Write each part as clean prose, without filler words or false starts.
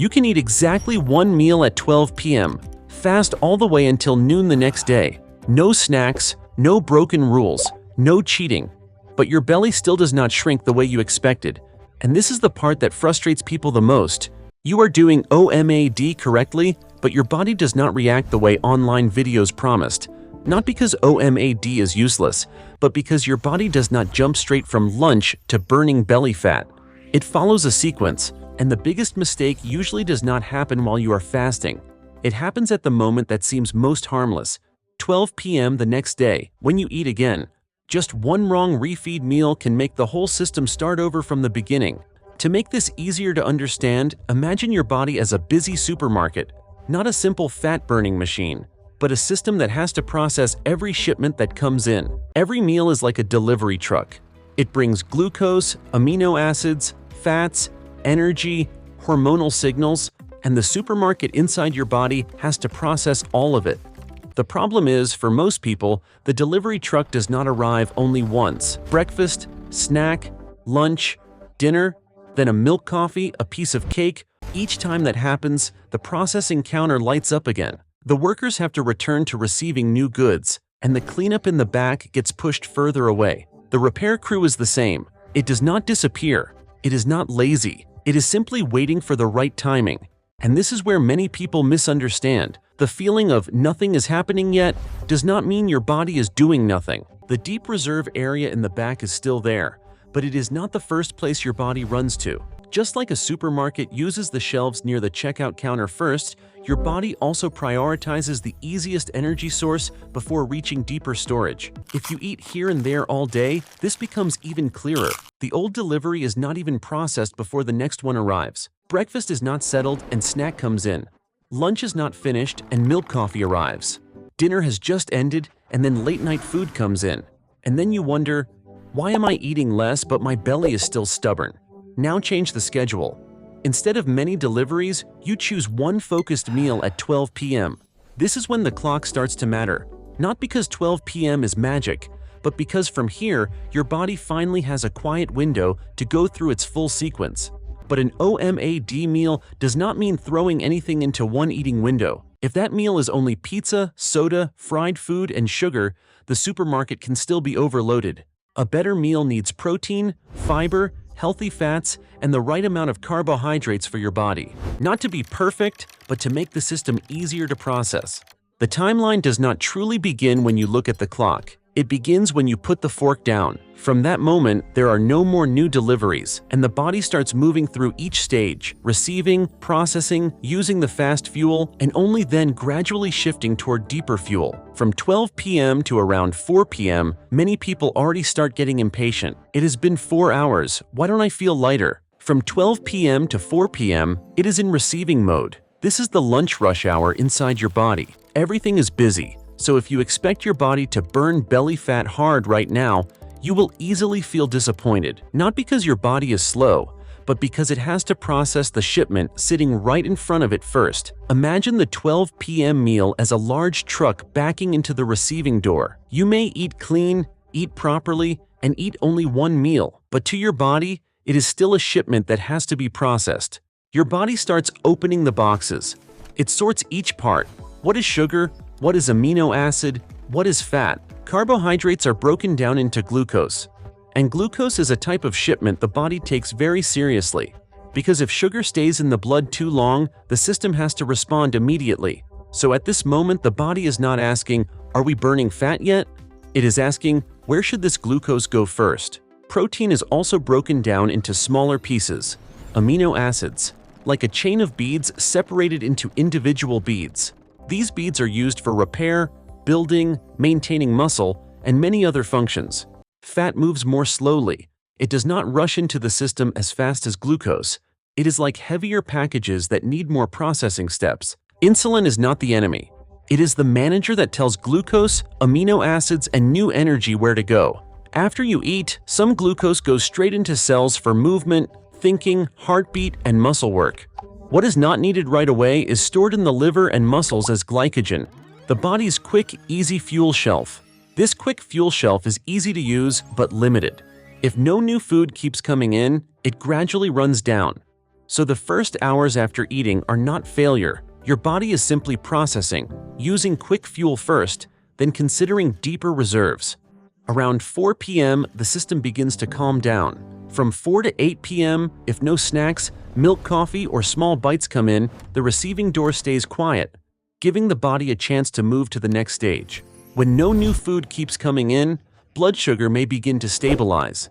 You can eat exactly one meal at 12 p.m., fast all the way until noon the next day. No snacks, no broken rules, no cheating. But your belly still does not shrink the way you expected. And this is the part that frustrates people the most. You are doing OMAD correctly, but your body does not react the way online videos promised. Not because OMAD is useless, but because your body does not jump straight from lunch to burning belly fat. It follows a sequence, and the biggest mistake usually does not happen while you are fasting. It happens at the moment that seems most harmless, 12 p.m. the next day, when you eat again. Just one wrong refeed meal can make the whole system start over from the beginning. To make this easier to understand, imagine your body as a busy supermarket, not a simple fat-burning machine, but a system that has to process every shipment that comes in. Every meal is like a delivery truck. It brings glucose, amino acids, fats, energy, hormonal signals, and the supermarket inside your body has to process all of it. The problem is, for most people, the delivery truck does not arrive only once. Breakfast, snack, lunch, dinner, then a milk coffee, a piece of cake. Each time that happens, the processing counter lights up again. The workers have to return to receiving new goods, and the cleanup in the back gets pushed further away. The repair crew is the same. It does not disappear. It is not lazy. It is simply waiting for the right timing. And this is where many people misunderstand. The feeling of nothing is happening yet does not mean your body is doing nothing. The deep reserve area in the back is still there, but it is not the first place your body runs to. Just like a supermarket uses the shelves near the checkout counter first, your body also prioritizes the easiest energy source before reaching deeper storage. If you eat here and there all day, this becomes even clearer. The old delivery is not even processed before the next one arrives. Breakfast is not settled and snack comes in. Lunch is not finished and milk coffee arrives. Dinner has just ended and then late night food comes in. And then you wonder, why am I eating less but my belly is still stubborn? Now change the schedule. Instead of many deliveries, you choose one focused meal at 12 p.m. This is when the clock starts to matter. Not because 12 p.m. is magic, but because from here, your body finally has a quiet window to go through its full sequence. But an OMAD meal does not mean throwing anything into one eating window. If that meal is only pizza, soda, fried food, and sugar, the supermarket can still be overloaded. A better meal needs protein, fiber, healthy fats, and the right amount of carbohydrates for your body. Not to be perfect, but to make the system easier to process. The timeline does not truly begin when you look at the clock. It begins when you put the fork down. From that moment, there are no more new deliveries, and the body starts moving through each stage, receiving, processing, using the fast fuel, and only then gradually shifting toward deeper fuel. From 12 p.m. to around 4 p.m., many people already start getting impatient. It has been 4 hours. Why don't I feel lighter? From 12 p.m. to 4 p.m., it is in receiving mode. This is the lunch rush hour inside your body. Everything is busy. So if you expect your body to burn belly fat hard right now, you will easily feel disappointed. Not because your body is slow, but because it has to process the shipment sitting right in front of it first. Imagine the 12 p.m. meal as a large truck backing into the receiving door. You may eat clean, eat properly, and eat only one meal, but to your body, it is still a shipment that has to be processed. Your body starts opening the boxes. It sorts each part. What is sugar? What is amino acid? What is fat? Carbohydrates are broken down into glucose. And glucose is a type of shipment the body takes very seriously. Because if sugar stays in the blood too long, the system has to respond immediately. So at this moment, the body is not asking, "Are we burning fat yet?" It is asking, "Where should this glucose go first?" Protein is also broken down into smaller pieces. Amino acids, like a chain of beads separated into individual beads. These beads are used for repair, building, maintaining muscle, and many other functions. Fat moves more slowly. It does not rush into the system as fast as glucose. It is like heavier packages that need more processing steps. Insulin is not the enemy. It is the manager that tells glucose, amino acids, and new energy where to go. After you eat, some glucose goes straight into cells for movement, thinking, heartbeat, and muscle work. What is not needed right away is stored in the liver and muscles as glycogen, the body's quick, easy fuel shelf. This quick fuel shelf is easy to use but limited. If no new food keeps coming in, it gradually runs down. So the first hours after eating are not failure. Your body is simply processing, using quick fuel first, then considering deeper reserves. Around 4 p.m., the system begins to calm down. From 4 to 8 p.m., if no snacks, milk, coffee, or small bites come in, the receiving door stays quiet, giving the body a chance to move to the next stage. When no new food keeps coming in, blood sugar may begin to stabilize.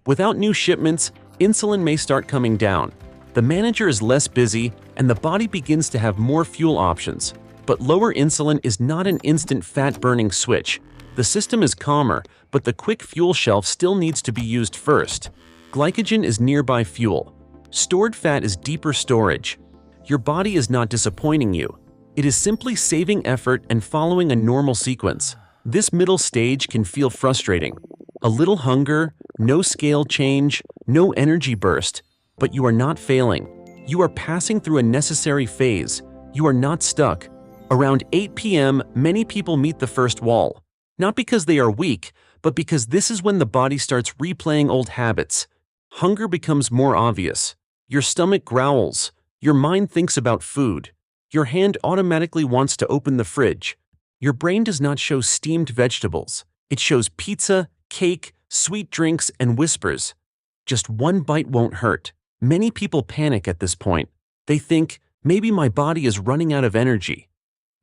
Without new shipments, insulin may start coming down. The manager is less busy, and the body begins to have more fuel options. But lower insulin is not an instant fat-burning switch. The system is calmer, but the quick fuel shelf still needs to be used first. Glycogen is nearby fuel. Stored fat is deeper storage. Your body is not disappointing you. It is simply saving effort and following a normal sequence. This middle stage can feel frustrating. A little hunger, no scale change, no energy burst, but you are not failing. You are passing through a necessary phase. You are not stuck. Around 8 p.m., many people meet the first wall. Not because they are weak, but because this is when the body starts replaying old habits. Hunger becomes more obvious. Your stomach growls. Your mind thinks about food. Your hand automatically wants to open the fridge. Your brain does not show steamed vegetables. It shows pizza, cake, sweet drinks, and whispers. Just one bite won't hurt. Many people panic at this point. They think, maybe my body is running out of energy.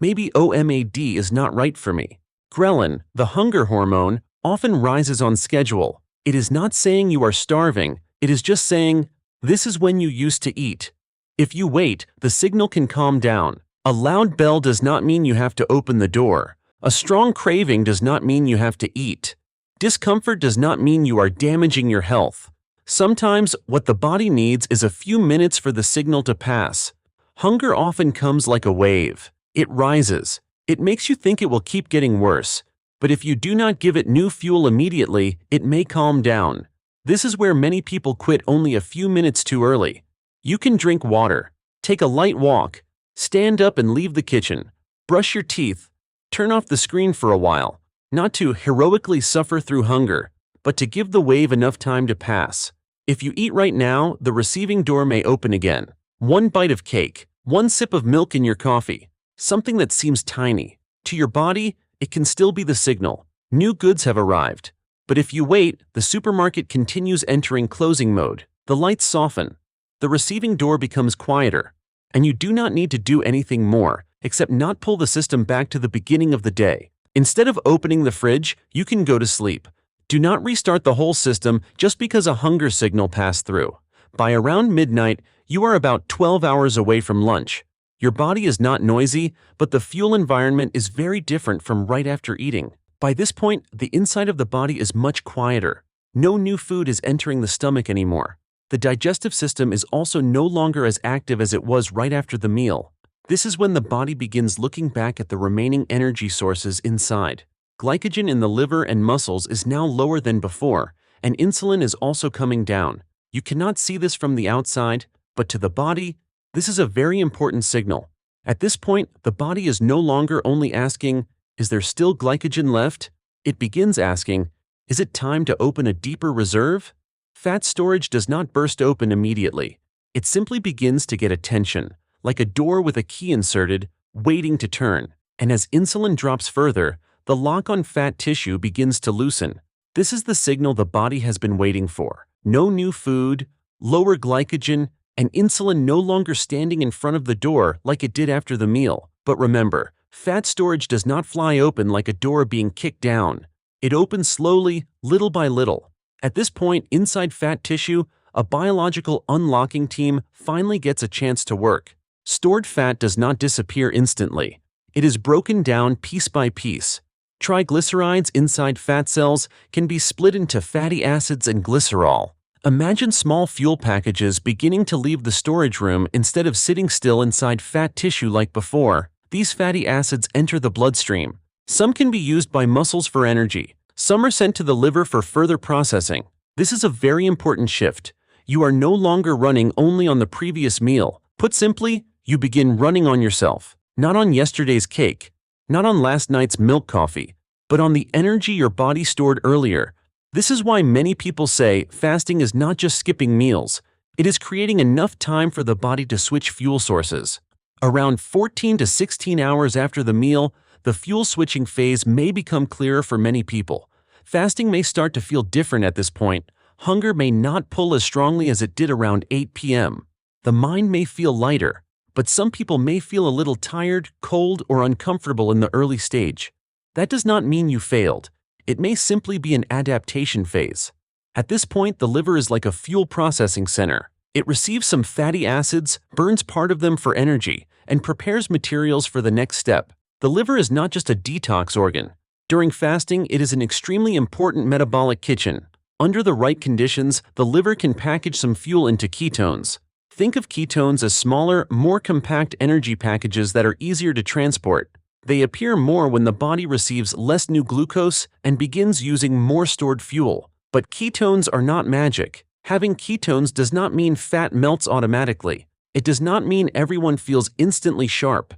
Maybe OMAD is not right for me. Ghrelin, the hunger hormone, often rises on schedule. It is not saying you are starving. It is just saying, this is when you used to eat. If you wait, the signal can calm down. A loud bell does not mean you have to open the door. A strong craving does not mean you have to eat. Discomfort does not mean you are damaging your health. Sometimes, what the body needs is a few minutes for the signal to pass. Hunger often comes like a wave. It rises. It makes you think it will keep getting worse. But if you do not give it new fuel immediately, it may calm down. This is where many people quit only a few minutes too early. You can drink water, take a light walk, stand up and leave the kitchen, brush your teeth, turn off the screen for a while, not to heroically suffer through hunger, but to give the wave enough time to pass. If you eat right now, the receiving door may open again. One bite of cake, one sip of milk in your coffee, something that seems tiny. To your body, it can still be the signal. New goods have arrived. But if you wait, the supermarket continues entering closing mode. The lights soften. The receiving door becomes quieter. And you do not need to do anything more, except not pull the system back to the beginning of the day. Instead of opening the fridge, you can go to sleep. Do not restart the whole system just because a hunger signal passed through. By around midnight, you are about 12 hours away from lunch. Your body is not noisy, but the fuel environment is very different from right after eating. By this point, the inside of the body is much quieter. No new food is entering the stomach anymore. The digestive system is also no longer as active as it was right after the meal. This is when the body begins looking back at the remaining energy sources inside. Glycogen in the liver and muscles is now lower than before, and insulin is also coming down. You cannot see this from the outside, but to the body, this is a very important signal. At this point, the body is no longer only asking, is there still glycogen left? It begins asking, is it time to open a deeper reserve? Fat storage does not burst open immediately. It simply begins to get attention, like a door with a key inserted, waiting to turn. And as insulin drops further, the lock on fat tissue begins to loosen. This is the signal the body has been waiting for. No new food, lower glycogen, and insulin no longer standing in front of the door like it did after the meal. But remember, fat storage does not fly open like a door being kicked down. It opens slowly, little by little. At this point, inside fat tissue, a biological unlocking team finally gets a chance to work. Stored fat does not disappear instantly. It is broken down piece by piece. Triglycerides inside fat cells can be split into fatty acids and glycerol. Imagine small fuel packages beginning to leave the storage room instead of sitting still inside fat tissue like before. These fatty acids enter the bloodstream. Some can be used by muscles for energy. Some are sent to the liver for further processing. This is a very important shift. You are no longer running only on the previous meal. Put simply, you begin running on yourself. Not on yesterday's cake, not on last night's milk coffee, but on the energy your body stored earlier. This is why many people say fasting is not just skipping meals. It is creating enough time for the body to switch fuel sources. Around 14 to 16 hours after the meal, the fuel switching phase may become clearer for many people. Fasting may start to feel different at this point. Hunger may not pull as strongly as it did around 8 p.m. The mind may feel lighter, but some people may feel a little tired, cold, or uncomfortable in the early stage. That does not mean you failed. It may simply be an adaptation phase. At this point, the liver is like a fuel processing center. It receives some fatty acids, burns part of them for energy, and prepares materials for the next step. The liver is not just a detox organ. During fasting, it is an extremely important metabolic kitchen. Under the right conditions, the liver can package some fuel into ketones. Think of ketones as smaller, more compact energy packages that are easier to transport. They appear more when the body receives less new glucose and begins using more stored fuel. But ketones are not magic. Having ketones does not mean fat melts automatically. It does not mean everyone feels instantly sharp.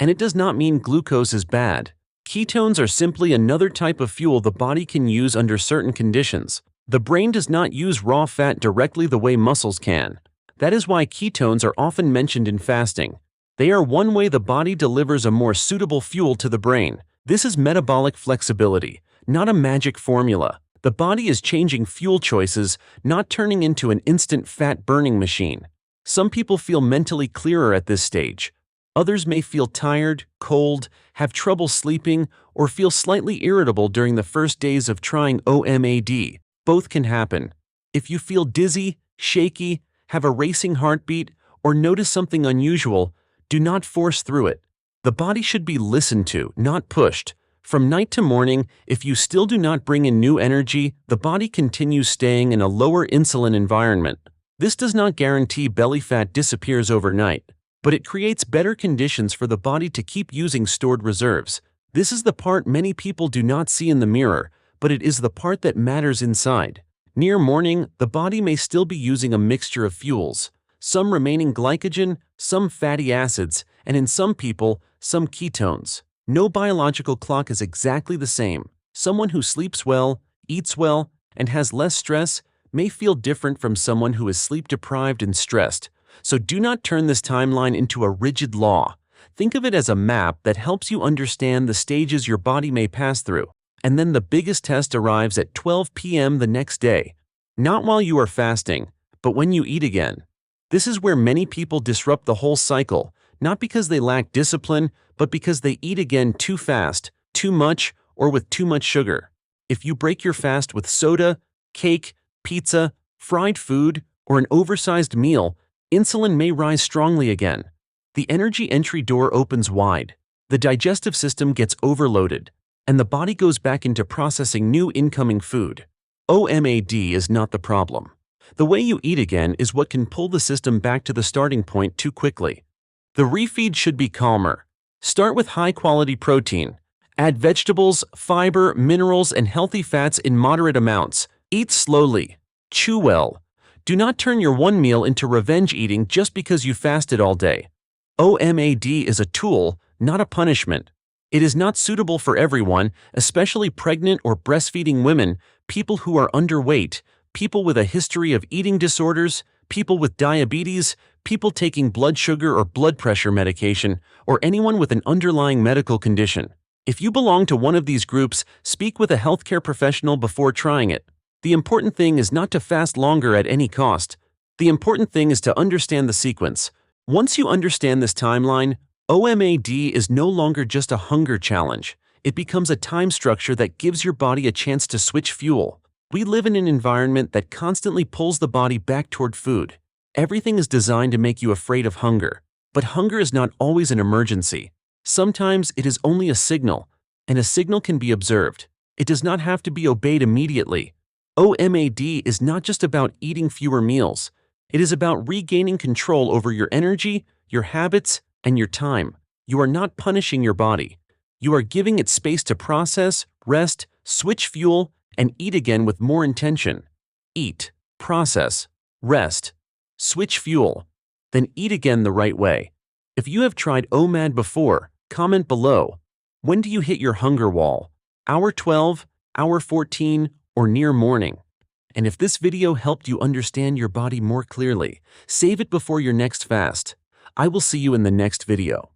And it does not mean glucose is bad. Ketones are simply another type of fuel the body can use under certain conditions. The brain does not use raw fat directly the way muscles can. That is why ketones are often mentioned in fasting. They are one way the body delivers a more suitable fuel to the brain. This is metabolic flexibility, not a magic formula. The body is changing fuel choices, not turning into an instant fat-burning machine. Some people feel mentally clearer at this stage. Others may feel tired, cold, have trouble sleeping, or feel slightly irritable during the first days of trying OMAD. Both can happen. If you feel dizzy, shaky, have a racing heartbeat, or notice something unusual, do not force through it. The body should be listened to, not pushed. From night to morning, if you still do not bring in new energy, the body continues staying in a lower insulin environment. This does not guarantee belly fat disappears overnight, but it creates better conditions for the body to keep using stored reserves. This is the part many people do not see in the mirror, but it is the part that matters inside. Near morning, the body may still be using a mixture of fuels, some remaining glycogen, some fatty acids, and in some people, some ketones. No biological clock is exactly the same. Someone who sleeps well, eats well, and has less stress may feel different from someone who is sleep-deprived and stressed. So do not turn this timeline into a rigid law. Think of it as a map that helps you understand the stages your body may pass through. And then the biggest test arrives at 12 p.m. the next day. Not while you are fasting, but when you eat again. This is where many people disrupt the whole cycle, not because they lack discipline, but because they eat again too fast, too much, or with too much sugar. If you break your fast with soda, cake, pizza, fried food, or an oversized meal, insulin may rise strongly again. The energy entry door opens wide. The digestive system gets overloaded, and the body goes back into processing new incoming food. OMAD is not the problem. The way you eat again is what can pull the system back to the starting point too quickly. The refeed should be calmer. Start with high-quality protein. Add vegetables, fiber, minerals, and healthy fats in moderate amounts. Eat slowly. Chew well. Do not turn your one meal into revenge eating just because you fasted all day. OMAD is a tool, not a punishment. It is not suitable for everyone, especially pregnant or breastfeeding women, people who are underweight, people with a history of eating disorders, people with diabetes, people taking blood sugar or blood pressure medication, or anyone with an underlying medical condition. If you belong to one of these groups, speak with a healthcare professional before trying it. The important thing is not to fast longer at any cost. The important thing is to understand the sequence. Once you understand this timeline, OMAD is no longer just a hunger challenge. It becomes a time structure that gives your body a chance to switch fuel. We live in an environment that constantly pulls the body back toward food. Everything is designed to make you afraid of hunger. But hunger is not always an emergency. Sometimes it is only a signal, and a signal can be observed. It does not have to be obeyed immediately. OMAD is not just about eating fewer meals. It is about regaining control over your energy, your habits, and your time. You are not punishing your body. You are giving it space to process, rest, switch fuel, and eat again with more intention. Eat, process, rest, switch fuel, then eat again the right way. If you have tried OMAD before, comment below. When do you hit your hunger wall? Hour 12, hour 14, or near morning? And if this video helped you understand your body more clearly, save it before your next fast. I will see you in the next video.